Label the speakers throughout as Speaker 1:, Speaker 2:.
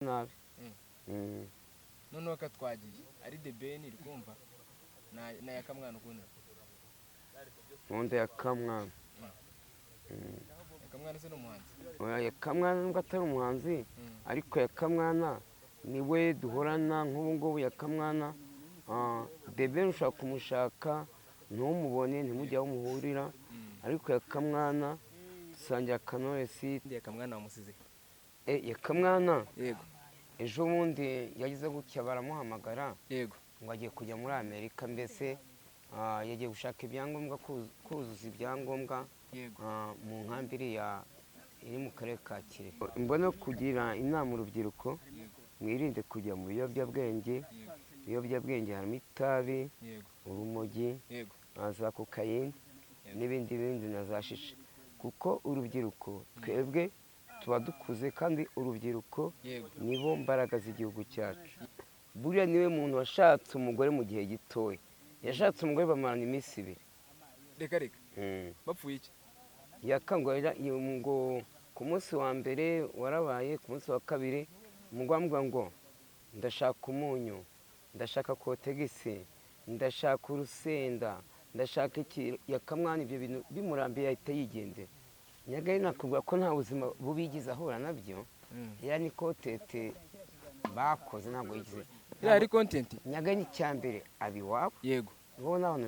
Speaker 1: nabi.
Speaker 2: noneho katwagiye ari The Ben iri kumva na Yakamwana ukunda
Speaker 1: Nkunda Yakamwana.
Speaker 2: Yakamwana se n'umuhanzi
Speaker 1: Oya, Yakamwana nubwo atari umuhanzi ariko Yakamwana niwe duhorana nk'ubu ngubu. Yakamwana The Ben ushaka kumushaka ntumubone, ntimujye aho muhurira, ariko Yakamwana dusangira akanoresi.
Speaker 2: Yakamwana wamusize
Speaker 1: Yakamwana
Speaker 2: yego
Speaker 1: ejo bundi yagize gutya baramuhamagara
Speaker 2: yego
Speaker 1: ngo agiye kujya muri Amerika, mbese yagiye gushaka ibyangombwa, kuzuza ibyangombwa mu nkambi iri mu karere ka Kirehe. Mbona kugira inama urubyiruko mwirinde kujya mu biyobyabwenge. Ibiyobyabwenge harimo itabi, urumogi, za kokayine n'ibindi na za shisha, kuko urubyiruko twebwe tuba dukuze kandi urubyiruko nibo mbaraga z'igihugu cyacu. Buriya niwe muntu washatse umugore mu gihe gitoya, yashatse umugore bamarana iminsi 2.
Speaker 2: reka bapfuye iki?
Speaker 1: Yakangurira ngo ku munsi wa mbere warabaye, ku munsi wa kabiri umugore amubwira ngo ndashaka umunyu, ndashaka kotegisi, ndashaka urusenda, ndashaka iki. Yakamwana ibyo bintu bimurambiye ahita yigendera. Nyagaye nakubwira ko nta buzima bubigize ahura nabyo. Ni kontenti bakoze, ntabwo yigize
Speaker 2: ari kontenti.
Speaker 1: Nyagaye ni cyambere abiwabo
Speaker 2: yego
Speaker 1: bo n'abantu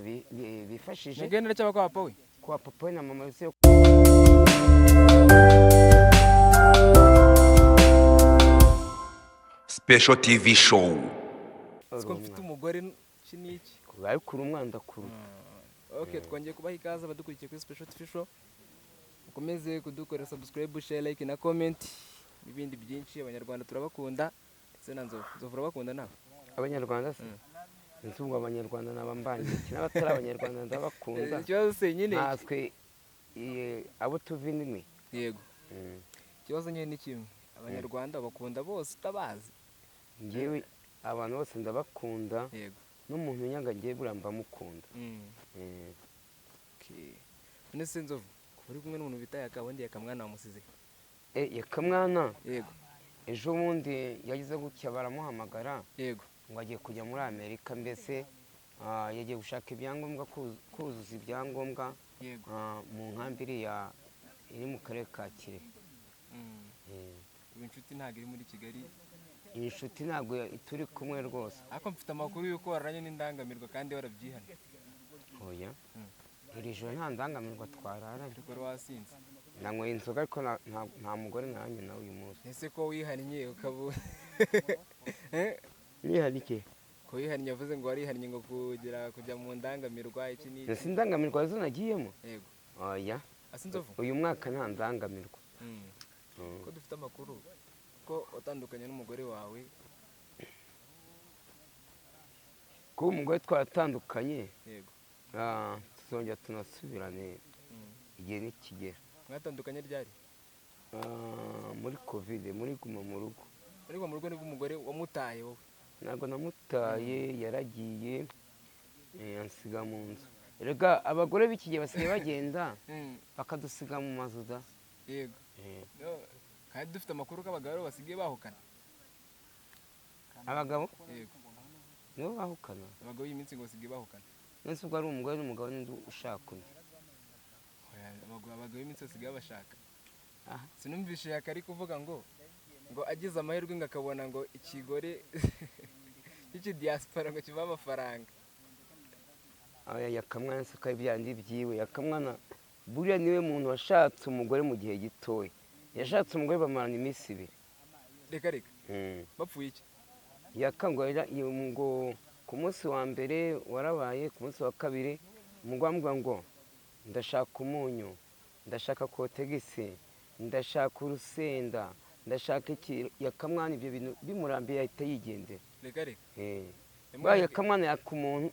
Speaker 1: bifashije.
Speaker 2: Nyagaye naracyaba kwa papa we,
Speaker 1: kwa papa we na mama we.
Speaker 3: Special TV show.
Speaker 2: siko mfite umugore kiniki
Speaker 1: bari kuri umwanda kuru.
Speaker 2: Okay, twongeye kubaha ikaze abadukurikiye kuri Special TV show. Mukomeze kudukorera subscribe, share, like na comment n'ibindi byinshi. Abanyarwanda turabakunda ndetse na Nzovu urabakunda nawe.
Speaker 1: Abanyarwanda se nzubwo abanyarwanda nabambanye n'abatari abanyarwanda ndabakunda.
Speaker 2: Ikibazo se nyine
Speaker 1: natwe abo tuvinimwe.
Speaker 2: Yego ikibazo nyine ni kimwe, abanyarwanda bakunda bose utabazi.
Speaker 1: Ngewe abantu bose ndabakunda.
Speaker 2: Yego
Speaker 1: n'umuntu nyanga ngiye buramba mukunda.
Speaker 2: Okay, none se Nzovu uri kumwe n'umuntu bita Yakamwana, Yakamwana wamusize
Speaker 1: Yakamwana
Speaker 2: yego
Speaker 1: ejo bundi yagize gutya baramuhamagara
Speaker 2: yego
Speaker 1: ngo agiye kujya muri Amerika, mbese yagiye gushaka ibyangombwa, kuzuza ibyangombwa mu nkambi iri mu karere ka Kirehe.
Speaker 2: Inshuti ntabwo iri muri Kigali.
Speaker 1: Iyi nshuti ntabwo turi kumwe rwose,
Speaker 2: ariko mfite amakuru y'uko wararanye n'indangamirwa kandi warabyihanye.
Speaker 1: Oya, iri joro nta ndangamirwa twararanye.
Speaker 2: Ariko wari wasinze.
Speaker 1: Nanyweye inzoga ariko nta mugore naranye nawe uyu munsi.
Speaker 2: Ese ko wihannye ukaba
Speaker 1: Nihanike
Speaker 2: ko wihannye, yavuze ngo warihannye ngo kujya mu ndangamirwa iki n'iki.
Speaker 1: Ese indangamirwa zo nagiyemo?
Speaker 2: Yego.
Speaker 1: Oya,
Speaker 2: ase Nzovu
Speaker 1: uyu mwaka nta ndangamirwa.
Speaker 2: Ko dufite amakuru ko utandukanye n'umugore wawe.
Speaker 1: Ko umugore twatandukanye.
Speaker 2: Yego
Speaker 1: tuzongera tunasubirane igihe nikigera.
Speaker 2: Mwatandukanye ryari?
Speaker 1: Muri covid, muri guma mu rugo.
Speaker 2: Muri guma mu rugo nibwo umugore wamutaye wowe?
Speaker 1: Ntabwo namutaye, yaragiye ansiga mu nzu. Erega abagore b'iki gihe basigaye bagenda bakadusiga mu mazu da.
Speaker 2: Yego kandi dufite amakuru ko abagabo basigaye bahukana.
Speaker 1: Abagabo
Speaker 2: yego
Speaker 1: nibo bahukana.
Speaker 2: Abagabo y'iminsi ngo basigaye bahukana.
Speaker 1: Nese ubwo ari umugore n'umugabo n'undi ushaka undi.
Speaker 2: Abagabo y'iminsi basigaye bashaka. Sinumvishe yakari kuvuga ngo agize amahirwe ngo akabona ngo ikigore iki diaspora ngo kiva amafaranga.
Speaker 1: Yakamwana se ko byandi byiwe. Yakamwana buriya niwe muntu washatse umugore mu gihe gitoya, yashatse umugore bamarana iminsi 2.
Speaker 2: Reka bapfuye iki?
Speaker 1: Yakangurira ngo ku munsi wa mbere warabaye, ku munsi wa kabiri umugore amubwira ngo ndashaka umunyu, ndashaka kotegisi, ndashaka urusenda, ndashaka iki. Yakamwana ibyo bintu bimurambiye ahita yigendera.
Speaker 2: Reka
Speaker 1: Yakamwana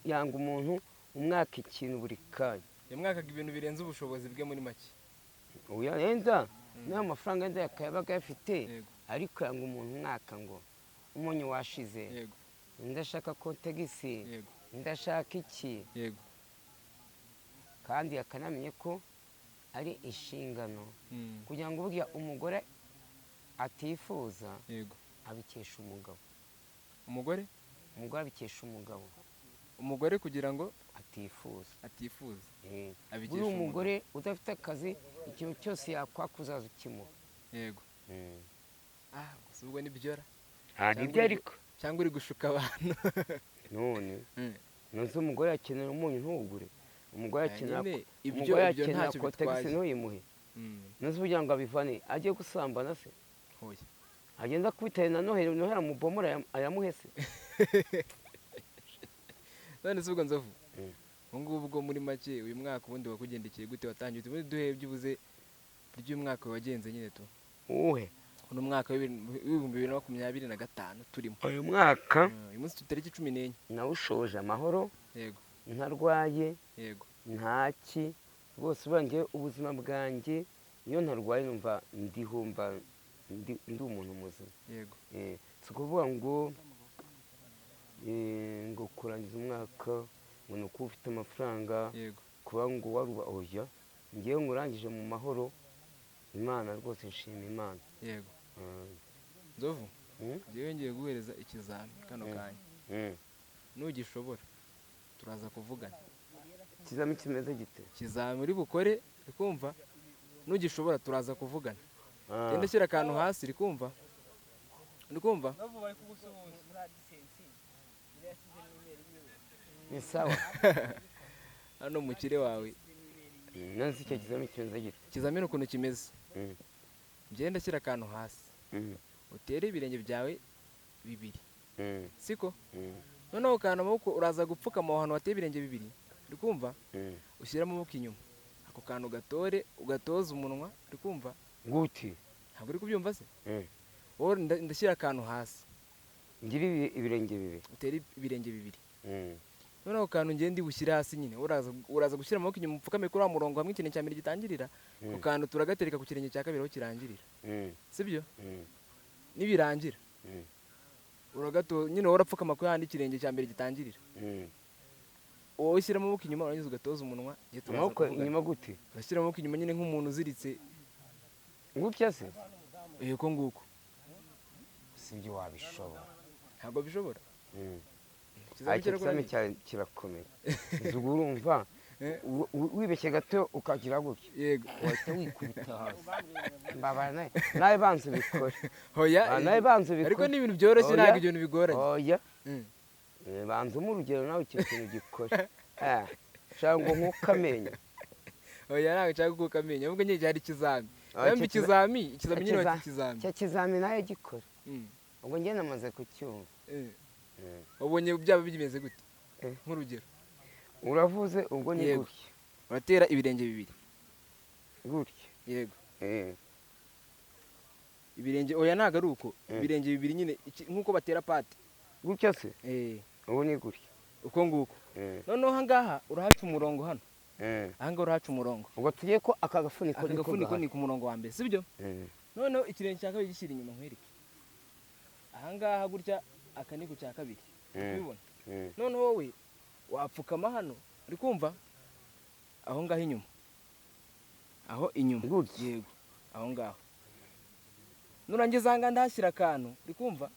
Speaker 1: yanga umuntu umwaka ikintu buri kanya.
Speaker 2: Yamwakaga ibintu birenze ubushobozi bwe muri make.
Speaker 1: Oya, yenda nta mafaranga yenda yakabaga yafite, ariko yanga umuntu umwaka ngo umunyu washize, ndashaka kotegisi, ndashaka iki. Kandi yakanamenye ko ari inshingano kugira ngo burya umugore atifuza abikesha umugabo.
Speaker 2: umugore
Speaker 1: abikesha umugabo
Speaker 2: umugore kugira ngo
Speaker 1: atifuza.
Speaker 2: abikesha
Speaker 1: buri umugore udafite akazi ikintu cyose yakwaka uzaza ukimuha.
Speaker 2: yego gusa ubwo nibyora
Speaker 1: nibyo ariko
Speaker 2: cyangwa uri gushuka abantu
Speaker 1: none nonse umugore yakenera umunyu ntugure, umugore yakenera
Speaker 2: ntacyo
Speaker 1: kotegisi ntuyimuhe. nonse kugira ngo abivane ajye gusambana se agenda kubitera na noheli amubomora ayamuhe se.
Speaker 2: none se ubwo Nzovu ubu ngubu bwo muri make uyu mwaka ubundi wakugendekeye gute? watangiye ubundi duhe byibuze ry'uyu mwaka wagenze nyine tu
Speaker 1: uwuhe?
Speaker 2: uno mwaka w'ibihumbi 2025 turimo.
Speaker 1: uyu mwaka
Speaker 2: uyu munsi tutariki 14
Speaker 1: nawushoje amahoro.
Speaker 2: yego
Speaker 1: ntarwaye.
Speaker 2: yego
Speaker 1: ntaki rwose ubangiye ubuzima bwanjye iyo ntarwaye numva ndihumba ndi umuntu muzima.
Speaker 2: yego
Speaker 1: si ukuvuga ngo kurangiza umwaka ngo ni uko ufite amafaranga.
Speaker 2: yego
Speaker 1: kuba ngo waruba oya ngewe ngurangije mu mahoro. Imana rwose nshima Imana.
Speaker 2: yego Nzovu ngewe ngiye guhereza ikizami kano kanya nugishobora turaza kuvugana.
Speaker 1: ikizami kimeze gite?
Speaker 2: ikizami uri bukore rikumva nugishobora turaza kuvugana. genda shyira akantu hasi rikumva
Speaker 1: ni sawa.
Speaker 2: hano mukire wawe
Speaker 1: nonse icyo kizami kimeze gite?
Speaker 2: ikizamini ukuntu kimeze genda shyira akantu hasi utere ibirenge byawe 2 siko noneho ukana amaboko uraza gupfukama aho hantu wateye ibirenge 2 urikumva ushyira amaboko inyuma ako kantu gatore ugatoza umunwa urikumva
Speaker 1: guti
Speaker 2: ntabwo uri kubyumva se wowe ndashyira akantu hasi
Speaker 1: ngira ibirenge 2
Speaker 2: utere ibirenge 2 noneho kantu ngende bushyira hasi nyine uraza gushyira amaboko inyuma upfukame kuri wa murongo hamwe ikintu cya mbere gitangirira ku kantu turagatereka ku kirenge cya kabiri aho kirangirira sibyo nibirangira uragato nyine urapfukama ku handi ikirenge cya mbere gitangirira wowe ushyira amaboko inyuma urangiza ugatoza umunwa
Speaker 1: amaboko inyuma gute?
Speaker 2: ugashyira amaboko inyuma nyine nk'umuntu uziritse
Speaker 1: ngutya se?
Speaker 2: yego nguko
Speaker 1: sibyo wabishobora.
Speaker 2: ntabwo bishobora.
Speaker 1: ikizami kirakomeye. ubwo urumva wibeshye gato ukagira gutya
Speaker 2: yego
Speaker 1: wahita wikubita hasi. mbabara nawe banze ubikore.
Speaker 2: hoya
Speaker 1: nawe banze ubikore.
Speaker 2: ariko ni ibintu byoroshye ntabwo ibintu bigoranye.
Speaker 1: oya banze urugero nawe icyo kintu gikore. ushaka ngo nkuko amenyo.
Speaker 2: oya ntabwo nshaka kuko amenyo ahubwo nyine cyari ikizami. ikizami nyine wati ikizami.
Speaker 1: cya kizami nawe gikore. ubwo njye namaze kucyumva.
Speaker 2: ubonye byaba bimeze gute? nk'urugero
Speaker 1: uravuze ubwo ni gutya
Speaker 2: uratera ibirenge 2
Speaker 1: gutya.
Speaker 2: yego ibirenge oya ntabwo ari uko ibirenge 2 nyine nk'uko batera pate
Speaker 1: gutya se? ubu ni gutya
Speaker 2: uko nguko. noneho ahangaha urahaca umurongo hano. ahangaha urahaca umurongo
Speaker 1: ubwo tugiye ko aka gafuniko
Speaker 2: ni ku murongo wa mbere sibyo? noneho ikirenge cya kabiri gishyira inyuma nkwereke ahangaha gutya aka ni ku cya kabiri ubibona. noneho wowe wapfukama hano uri kumva aho ngaho inyuma yego aho ngaho nurangiza aha ngaha ndahashyira akantu uri kumva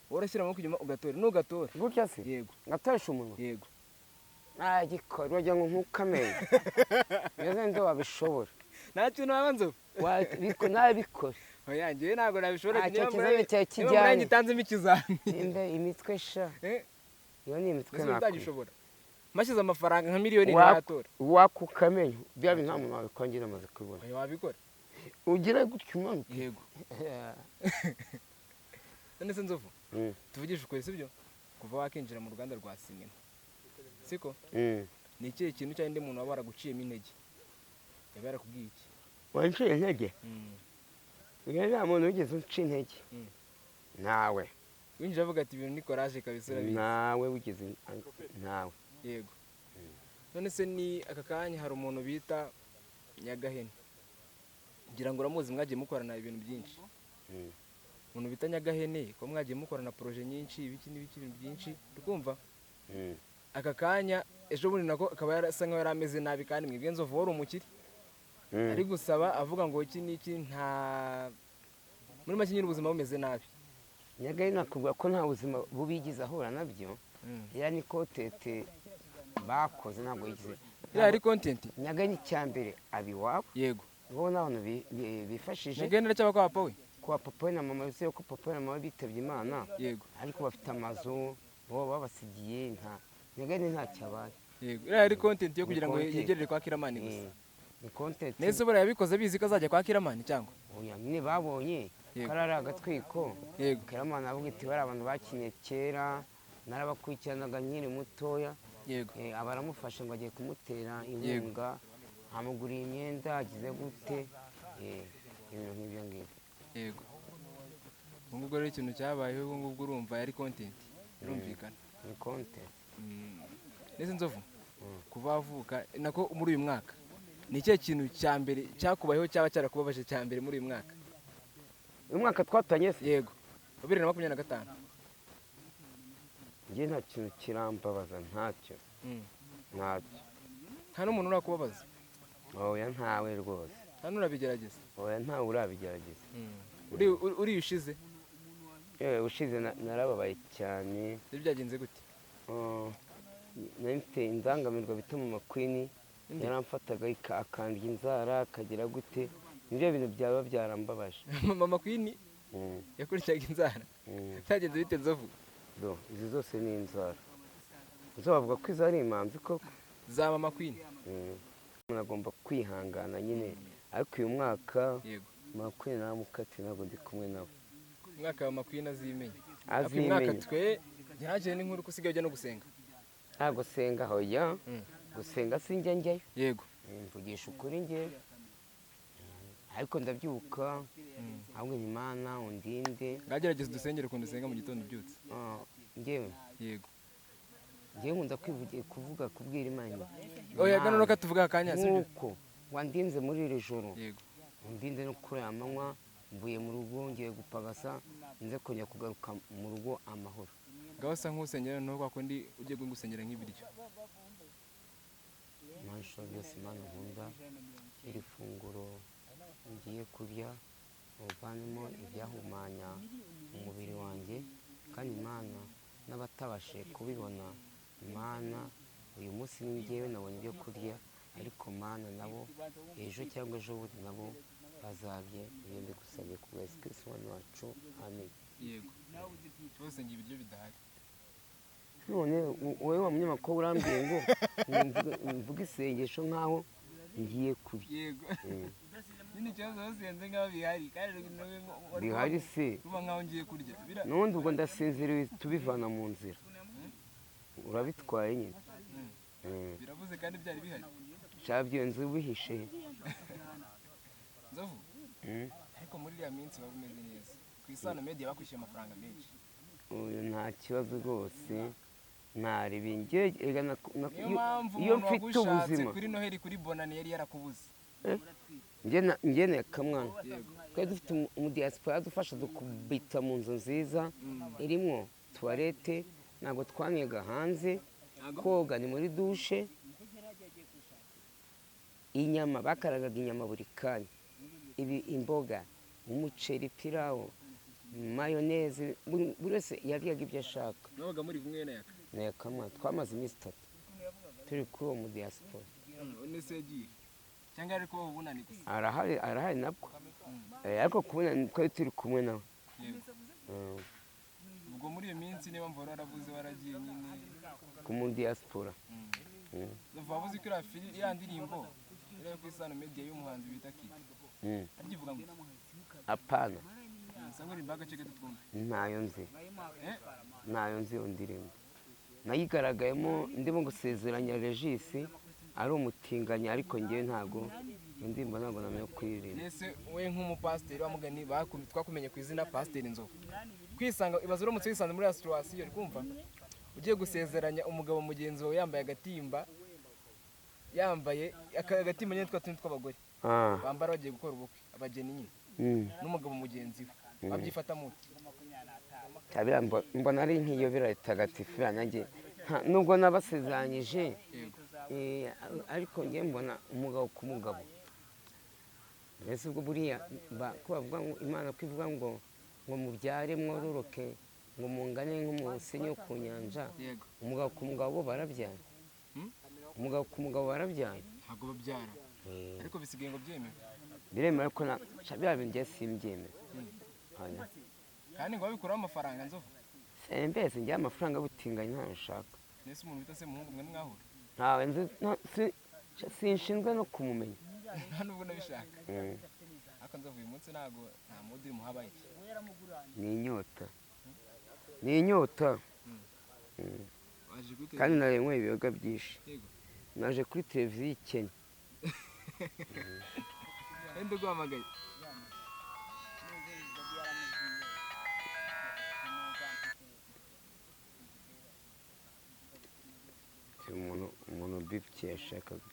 Speaker 2: wowe urashyira amaboko inyuma ugatore nugatore
Speaker 1: gutya se?
Speaker 2: yego
Speaker 1: ngatoresha umunwa.
Speaker 2: yego
Speaker 1: gikora wagira ngo nkuko amenyo. mbese nde wabishobora?
Speaker 2: nta kintu waba Nzovu
Speaker 1: nawe bikore.
Speaker 2: oya njyewe ntabwo nabishobora.
Speaker 1: icyo kizami cyawe kijyanye.
Speaker 2: niba gitanzemo ikizami
Speaker 1: imitwe sha iyo ni imitwe
Speaker 2: ntabwo utagishobora. mashyize amafaranga nka miliyoni ntatora.
Speaker 1: wakuka amenyo bya bintu nta muntu wabikongera amaze kubibona.
Speaker 2: oya wabikora
Speaker 1: ugira gutya umanuka.
Speaker 2: yego none se Nzovu tuvugishe ukuri sibyo? kuva wakinjira mu ruganda rwa sinema siko ni ikihe kintu cyangwa indi muntu waba waraguciyemo intege yaba yarakubwiye iki?
Speaker 1: wanciye intege? nta muntu wigeze uca intege. nawe
Speaker 2: winjira avuga ati ibintu ni courage kabisa urabizi.
Speaker 1: nawe wigeze nawe?
Speaker 2: yego none se ni aka kanya hari umuntu bita Nyagahene ngira ngo uramuzi mwagiye mukorana ibintu byinshi. umuntu bita Nyagahene ko mwagiye mukorana projet nyinshi ibiki n'ibiki ibintu byinshi tukumva. aka kanya ejo bundi nako akaba yarasa nkaho yari ameze nabi kandi mwebwe Nzovu wari umukire ari gusaba avuga ngo iki n'iki nta muri make nyine ubuzima bumeze nabi
Speaker 1: nyagaye nakubwira ko nta buzima bubigize ahura nabyo. Ya ni kontenti bakoze ntabwo yigize.
Speaker 2: iriya ari content.
Speaker 1: Nyagaye ni cyambere abiwabo.
Speaker 2: Yego.
Speaker 1: Bo n'abantu bifashije.
Speaker 2: Nyagaye ndacyaba kwa papa we.
Speaker 1: Kwa papa we na mama bivuze ko papa we na mama bitabye Imana.
Speaker 2: Yego.
Speaker 1: Ariko bafite amazu bo babasigiye nyagaye ntacyabaye.
Speaker 2: Yego. Iriya ari content yo kugira ngo yegerere kwa Kiramani gusa.
Speaker 1: Ni content.
Speaker 2: Nese bora yabikoze bizi ko azajya kwa Kiramani cyangwa?
Speaker 1: Oya nyine babonye karari agatwiko.
Speaker 2: Yego.
Speaker 1: Kiramani avuga iti bari abantu bakinye kera narabakurikiranaga nkiri mutoya.
Speaker 2: Yego.
Speaker 1: Abaramufasha ngo agiye kumutera inkunga amuguriye imyenda agize gute ibintu nk'ibyo ngibyo.
Speaker 2: Yego. Ubwo rero ikintu cyabayeho ubwo ngubwo urumva yari content birumvikana.
Speaker 1: Ni content.
Speaker 2: Nese Nzovu kuva avuka nako muri uyu mwaka ni ikihe kintu cya mbere cyakubayeho cyaba cyarakubabaje cya mbere muri uyu mwaka?
Speaker 1: Uyu mwaka twatanye se?
Speaker 2: Yego. 2025.
Speaker 1: Njye nta kintu kirambabaza ntacyo. Ntacyo.
Speaker 2: Nta n'umuntu urakubabaza?
Speaker 1: Oya ntawe rwose.
Speaker 2: Nta n'urabigerageza?
Speaker 1: Oya ntawe urabigerageza.
Speaker 2: Uri ushize?
Speaker 1: Ushize narababaye cyane.
Speaker 2: Byagenze gute?
Speaker 1: Nari mfite indangamirwa bita Mama Queen yaramfataga akandya inzara akagira gute nibyo bintu byaba byarambabaje.
Speaker 2: Mama Queen yakurikiraga inzara? Byagenze bite Nzovu?
Speaker 1: Izi zose ni inzara. Uzo bavuga ko izo ari imanzi koko
Speaker 2: za Mama Queen.
Speaker 1: Umuntu agomba kwihangana nyine ariko uyu mwaka
Speaker 2: Yego.
Speaker 1: Mama Queen naramukati ntabwo ndi kumwe nawe.
Speaker 2: Umwaka wa Mama Queen azimenye.
Speaker 1: Azimenye.
Speaker 2: Mwaka twe nyaje n'inkuru kusigaye ujya no gusenga.
Speaker 1: Ntabwo senga hoya. Gusenga sinjya njyayo.
Speaker 2: Yego.
Speaker 1: Mvugisha ukuri njye. Ariko ndabyuka ahubwo Imana undinde.
Speaker 2: Ngagerageza dusengere kundi usenga mu gitondo byutse.
Speaker 1: Njyewe.
Speaker 2: Yego.
Speaker 1: Njyewe nkunda kuvuga kubwira Imana.
Speaker 2: Oya gano no katuvuga akanya sibyo.
Speaker 1: Nuko wandinze muri iri joro.
Speaker 2: Yego.
Speaker 1: Undinde no kuri amanywa mvuye mu rugo ngiye gupagasa nze kongera kugaruka mu rugo amahoro.
Speaker 2: Ngaho sa nk'usengera no kwa kundi ugiye gusengera nk'ibiryo.
Speaker 1: Masho byose Imana nkunda iri funguro ngiye kurya uvanemo ibyahumanya umubiri wanjye kandi Imana n'abatabashe kubibona Imana uyu munsi ni njyewe nabonye ibyo kurya ariko Mana nabo ejo cyangwa ejo bundi nabo bazabye ibyo mbigusabye ku bwa Yesu Kristo wacu amen.
Speaker 2: Yego. Cyose ngi ibiryo bidahari.
Speaker 1: None wowe wa munyamakuru urambwiye ngo mvuga isengesho nkaho ngiye kurya.
Speaker 2: Yego. Nini cyazo wasenze ngaho bihari kandi
Speaker 1: bihari se
Speaker 2: ruba nkaho ngiye kurya.
Speaker 1: Nundi ubwo ndasinziriye tubivana mu nzira. Urabitwaye nyine.
Speaker 2: Biravuze kandi byari bihari.
Speaker 1: Cyabyo nzi ubihishe.
Speaker 2: Nzovu. Ariko muri iriya minsi babimeze neza. Ku Isano Media bakwishyuye amafaranga menshi.
Speaker 1: Uyu nta kibazo rwose ntari binge
Speaker 2: iyo mfite ubuzima kuri Noheli kuri Bonane yari yarakubuze.
Speaker 1: Njye nakamwana. Twari dufite umudiaspora dufasha dukubita mu nzu nziza irimo toilette ntabwo twaniga hanze koga ni muri dushe. Inyama bakaragaga inyama buri kanya. Ibi imboga umuceri pirawo mayoneze buri wese yaryaga ibyo ashaka.
Speaker 2: Nabaga muri kumwe na
Speaker 1: yakamwana twamaze iminsi 3 turi kuri uwo mu diaspora.
Speaker 2: Nese yagiye cyangwa ari kuba ubunani gusa?
Speaker 1: Arahari nabwo ariko kubona twari turi kumwe nawe.
Speaker 2: Ubwo muri iyo minsi niba mvora waravuze waragiye nyine
Speaker 1: ku mu diaspora.
Speaker 2: Bavuze ko ya ndirimbo iri ku Isano Media y'umuhanzi bita Kid. Aryivuga ngo
Speaker 1: apana.
Speaker 2: Sangori mbaga cege tutwumva.
Speaker 1: Nayo nzi ndirimbo. Nayigaragayemo ndimo gusezeranya Regis ari umutinganya ariko ngiye ntago indirimbo ntago namenye kuririmba.
Speaker 2: Nese we nk'umupasiteri wa mugani twakumenye ku izina Pasiteri Nzovu. Kwisanga ibazo uramutse wisanze muri situation kumva ugiye gusezeranya umugabo mugenzi wawe yambaye agatimba yambaye agatimba nyine tw'abagore bambara bagiye gukora ubukwe abageni nyine n'umugabo mugenzi we babyifata muti
Speaker 1: cyabira mbona ari nk'iyo biratagatifu yanjye nubwo nabasezeranyije ariko ngiye mbona umugabo ku mugabo mbese ubwo buriya ko bavuga ngo Imana kwivuga ngo ngo mubyare mwororoke ngo mungane nk'umusenyi wo ku nyanja
Speaker 2: yego
Speaker 1: umugabo ku mugabo bo barabyara umugabo ku mugabo barabyara
Speaker 2: ntabwo babyara ariko bisigaye ngo byemewe
Speaker 1: biremera ko bya bintu njye simbyemera
Speaker 2: kandi ngo babikuraho amafaranga nzovu
Speaker 1: mbese njye amafaranga butinganya ntayo nshaka
Speaker 2: nese umuntu bita se muhungu mwe mwahura
Speaker 1: ntawe nzi sinshinzwe no kumumenya
Speaker 2: nta nubwo nabishaka ariko nzovu uyu munsi ntabwo nta mudi uri muhabaye
Speaker 1: ni inyota ni inyota
Speaker 2: waje kuri
Speaker 1: kandi naremwe ibiyoga byinshi
Speaker 2: yego
Speaker 1: naje kuri televiziyo ikennye
Speaker 2: ende guhamagaye
Speaker 1: umuntu bifite yashakaga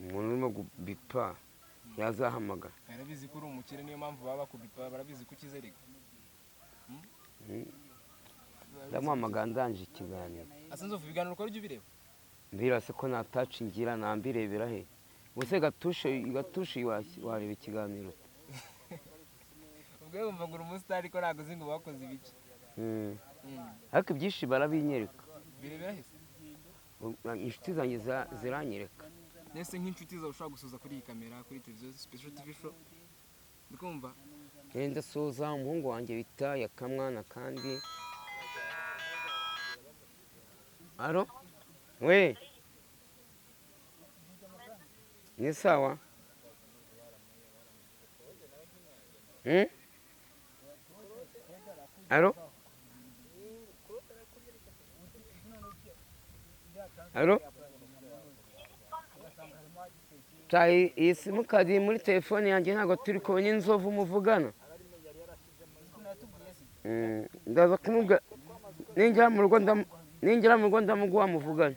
Speaker 1: umuntu urimo gubipa yazahamagara
Speaker 2: barabizi ko uri umukire niyo mpamvu baba bakubipa barabizi ko ukize rega
Speaker 1: ndamuhamagara ndangije ikiganiro
Speaker 2: asa nzovu ibiganiro ukora ujya ubireba
Speaker 1: mbirase ko nataca ingira nambirebera he ubuse gatushe wareba ikiganiro
Speaker 2: ubwo wumva ngo uri umusitari ariko ntabwo uzi ngo bakoze ibiki
Speaker 1: ariko ibyinshi barabinyereka
Speaker 2: birebera hese
Speaker 1: inshuti zanjye ziranyereka
Speaker 2: nese nk'inshuti zawe ushobora gusuza kuri iyi kamera kuri televiziyo special tv show ndikumva
Speaker 1: ndasuhuza umuhungu wanjye bita Yakamwana kandi alo we ni sawa alo alo iyi simukadi muri telefone yanjye ntabwo turi kubona inzovu muvugana ndaza kumubwira ninjira mu rugo ndamuguha muvugane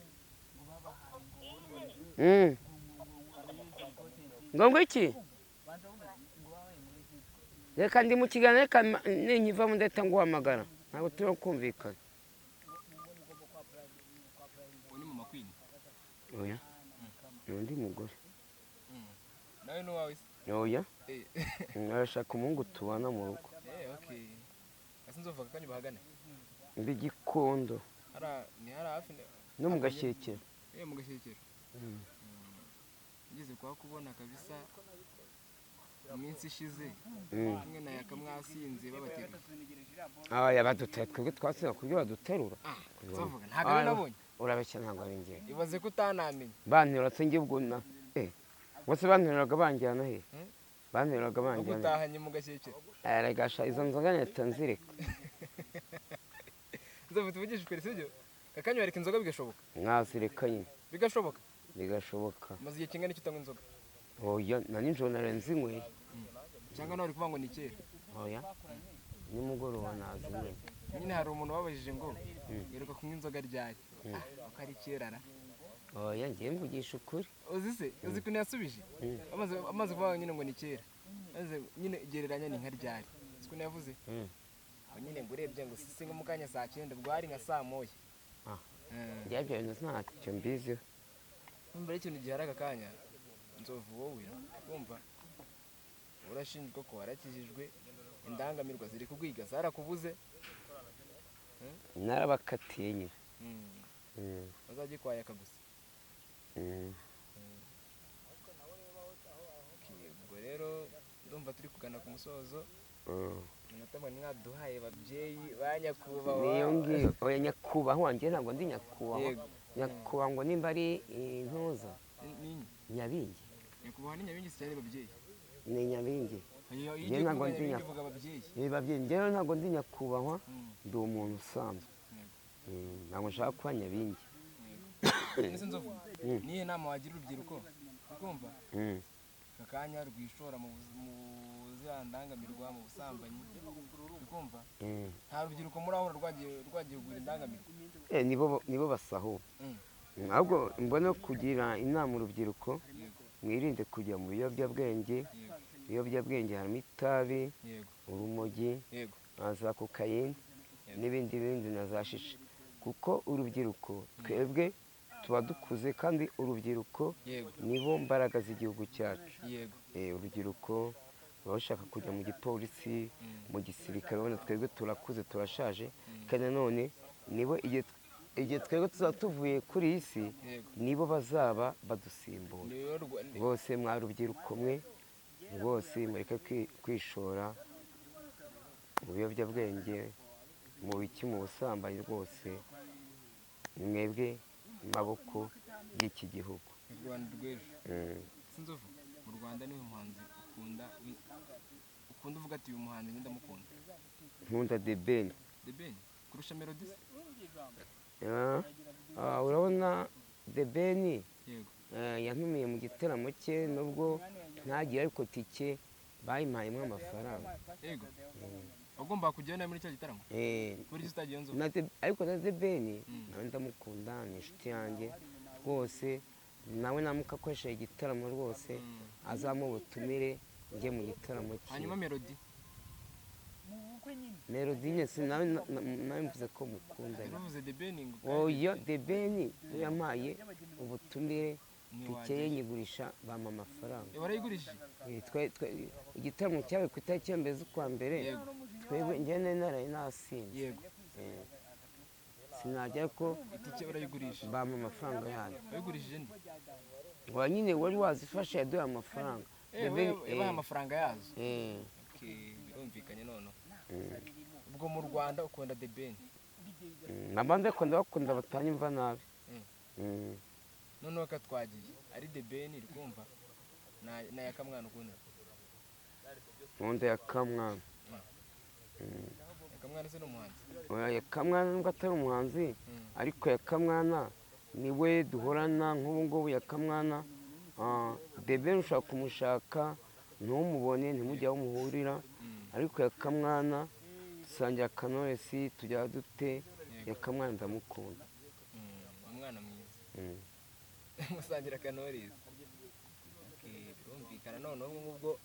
Speaker 1: ngo iki reka ndi mu kiganiro reka ninkivamo ndahita nguhamagara ntabwo turi kumvikana oya ni undi mugore
Speaker 2: nawe n'uwawe se
Speaker 1: oya arashaka umuhungu tubana mu rugo
Speaker 2: okay asa nzovu akanya bahagane
Speaker 1: ndi Gikondo
Speaker 2: ni hara hafi
Speaker 1: no mu Gashyekero
Speaker 2: mu Gashyekero ngeze kwa kubona kabisa iminsi ishize kimwe na Yakamwasinze babaterura
Speaker 1: yabadutera twebwe twasiga kubyo baduterura
Speaker 2: nzovuga ntabwo ari nabonye
Speaker 1: urabeshya ntabwo ari njye
Speaker 2: ibaze ko utanamenye
Speaker 1: banterura se njye ubwo na bose banteruraga banjyana he banteruraga
Speaker 2: ubwo
Speaker 1: banjyana
Speaker 2: utahanye mu Gashyekero
Speaker 1: aragasha izo nzoga nyahita nzireka
Speaker 2: nzovu tuvugishe ukuri sibyo akanya wareka inzoga bigashoboka
Speaker 1: mwazireka nyine
Speaker 2: bigashoboka
Speaker 1: bigashoboka
Speaker 2: maze igihe kingana icyo utanywa inzoga
Speaker 1: oya na nijoro narenze inyweye
Speaker 2: cyangwa nawe uri kuvuga ngo ni kera
Speaker 1: oya nimugoroba nazinyweye
Speaker 2: nyine hari umuntu wabajije ngo yeruka kunywa inzoga ryari ko ari kera ra
Speaker 1: oya ngiye mvugisha ukuri
Speaker 2: uzi se uzi ukuntu yasubije amaze kuvuga nyine ngo ni kera maze nyine gereranya ni nka ryari uzi ukuntu yavuze nyine ngo urebye ngo si ngo mu kanya saa 9 ubwo hari nka saa 1
Speaker 1: njye ibyo bintu ntacyo mbiziho
Speaker 2: mbere ikintu gihari aka kanya nzovu wowe wumva urashinjwa ko warakijijwe indangamirwa ziri kugwiga zarakubuze
Speaker 1: narabakatiye nyine
Speaker 2: bazajye kwayaka gusa ubwo rero ndumva turi kugana ku musozo umunota mwari mwaduhaye babyeyi ba nyakubahwa
Speaker 1: niyo ngiyo oya nyakubahwa njye ntabwo ndi nyakubahwa nyakubahwa ngo nimba ari intuza Nyabingi
Speaker 2: nyakubahwa ni Nyabingi cyane babyeyi
Speaker 1: ni Nyabingi
Speaker 2: njye ntabwo ndi
Speaker 1: babyeyi njye ntabwo ndi nyakubahwa ndi umuntu usanzwe ntabwo nshaka kuba Nyabingi
Speaker 2: ese nzovu nihe nama wagira urubyiruko ukumva akanya rwishora mu zirandangamirwa mu busambanyi ukumva nta rubyiruko muri aho rwagiye kugura indangamirwa
Speaker 1: nibo basahura ahubwo mbona kugira inama urubyiruko mwirinde kujya mu biyobyabwenge ibiyobyabwenge harimo itabi urumogi na za kokayine n'ibindi na za shisha kuko urubyiruko twebwe tuba dukuze kandi urubyiruko nibo mbaraga z'igihugu cyacu urubyiruko baba bashaka kujya mu gipolisi mu gisirikare, ubona twebwe turakuze turashaje, kandi nanone nibo igihe twebwe tuzaba tuvuye kuri iyi si nibo bazaba badusimbura. Bose mwari urubyiruko mwe rwose mureke kwishora mu biyobyabwenge, mu biki, mu busambanyi, rwose mwebwe maboko y'iki gihugu.
Speaker 2: u Rwanda rw'ejo. Sinzovu, mu Rwanda niwe muhanzi ukunda uvuga ati uyu muhanzi njye ndamukunda?
Speaker 1: Nkunda The Ben.
Speaker 2: The Ben kurusha Melody se?
Speaker 1: Urabona The Ben
Speaker 2: Yego.
Speaker 1: yantumiye mu gitaramo cye, nubwo ntagiye ariko tike bayimpayemo amafaranga.
Speaker 2: Yego. Wagomba kujyayo nawe muri icyo gitaramo? Kuri iki utagiye nzo?
Speaker 1: Ariko na The Ben nawe ndamukunda, ni inshuti yanjye rwose, nawe namuka akoresha igitaramo rwose azamuha ubutumire njye mu gitaramo cye.
Speaker 2: Hanyuma Melody?
Speaker 1: Melody nyine nawe mvuze ko mukunda.
Speaker 2: Uruvuze The Ben ngo?
Speaker 1: Oya, The Ben yampaye ubutumire, tike ye nyigurisha bampa amafaranga.
Speaker 2: Warayigurishije?
Speaker 1: Igitaramo cyabaye ku itariki ya mbere z'ukwa mbere, twebwe njye naraye nasinze.
Speaker 2: Yego.
Speaker 1: Sinajya ko
Speaker 2: itike urayigurisha?
Speaker 1: bampa amafaranga yayo.
Speaker 2: Wayigurishije nde?
Speaker 1: Wa nyine wari wazifashe yaduha amafaranga.
Speaker 2: Yabaye amafaranga yazo?
Speaker 1: Eh.
Speaker 2: Birumvikanye noneho. Ubwo mu Rwanda ukunda The Ben?
Speaker 1: Nabandi ko ndabakunda batanyumva nabi.
Speaker 2: Noneho ka twagiye ari The Ben iri kumva na Yakamwana ukunda?
Speaker 1: Nkunda Yakamwana.
Speaker 2: Yakamwana se n'umuhanzi?
Speaker 1: Oya, Yakamwana nubwo atari umuhanzi ariko Yakamwana niwe duhorana nk'ubu ngubu. Yakamwana The Ben ushaka kumushaka ntumubone, ntimujye aho muhurira, ariko Yakamwana dusangira akanoresi, tujya dute. Yakamwana ndamukunda.
Speaker 2: Umwana mwiza. Musangira akanoresi. Birumvikana noneho ngubwo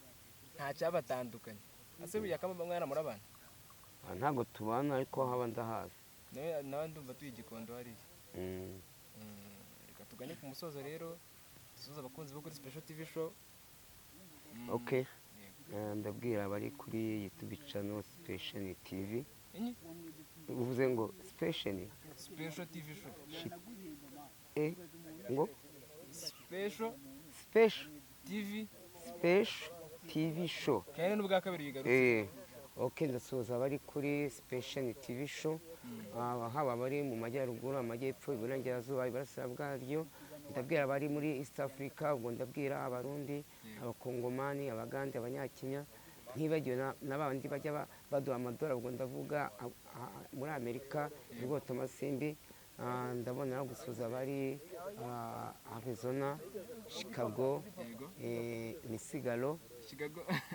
Speaker 2: nta cyabatandukanye. Ase Yakamwana murabana?
Speaker 1: Ntabwo tubana ariko haba ndahazi.
Speaker 2: Nawe ndumva tuyi Gikondo hariya. Reka tugane ku musozo rero, dusoza abakunzi bo kuri Special TV Show.
Speaker 1: Okay. Ndabwira abari kuri YouTube channel Special TV. Uvuze ngo Special
Speaker 2: TV Show.
Speaker 1: Ngo
Speaker 2: Special
Speaker 1: TV Show.
Speaker 2: Kandi n'ubwa kabiri bigarutse.
Speaker 1: Okay, ndasoza abari kuri Special TV Show. Haba bari mu majyaruguru, amajyepfo, iburengerazuba, iburasira bwaryo. Ndabwira abari muri East Africa, ubwo ndabwira abarundi, abakongomani, abagande, abanyakenya, ntibagiwe n'abandi bajya baduha amadolari, ubwo ndavuga muri Amerika, Rwota Masimbi. Ndabona no gusuza abari Arizona, Chicago,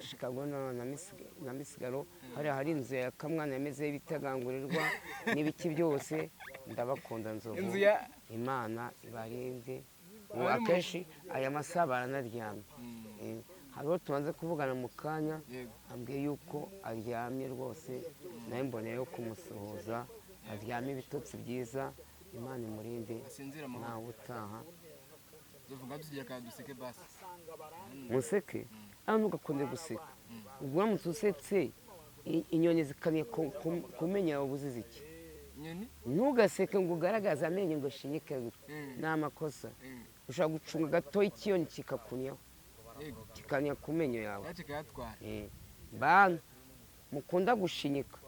Speaker 1: Chicago na Misigaro. Hari inzu ya Yakamwana yameze ibitagangurirwa n'ibiki byose. Ndabakunda Nzovu, Imana ibarinde. Akenshi aya masaha baranaryamye. Hariho tumaze kuvugana mu kanya, ambwiye yuko aryamye rwose, nawe mboneye kumusuhuza. Aryamye ibitotsi byiza, Imana imurinde nawe utaha. Museke? Ntugakunde guseka. Ubwo uramutse usetse inyoni zikaniye kumenya ubuzizi iki. Ntugaseke ngo ugaragaze amenyo ngo shinyike gutya, ni amakosa. Ushobora gucunga gato ikiyoni kikakunyaho, kikanya ku menyo yawe. Bana mukunda gushinyika,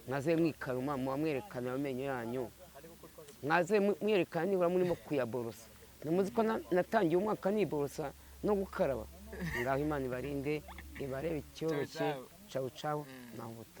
Speaker 1: mwaze mwikaruma muba mwerekana amenyo yanyu, mwaze mwerekana nibura murimo kuyaborosa. Ntimuzi ko natangiye umwaka niborosa no gukaraba. Ngaho Imana ibarinde, ibarebe icyoroshye. Ciao ciao, naho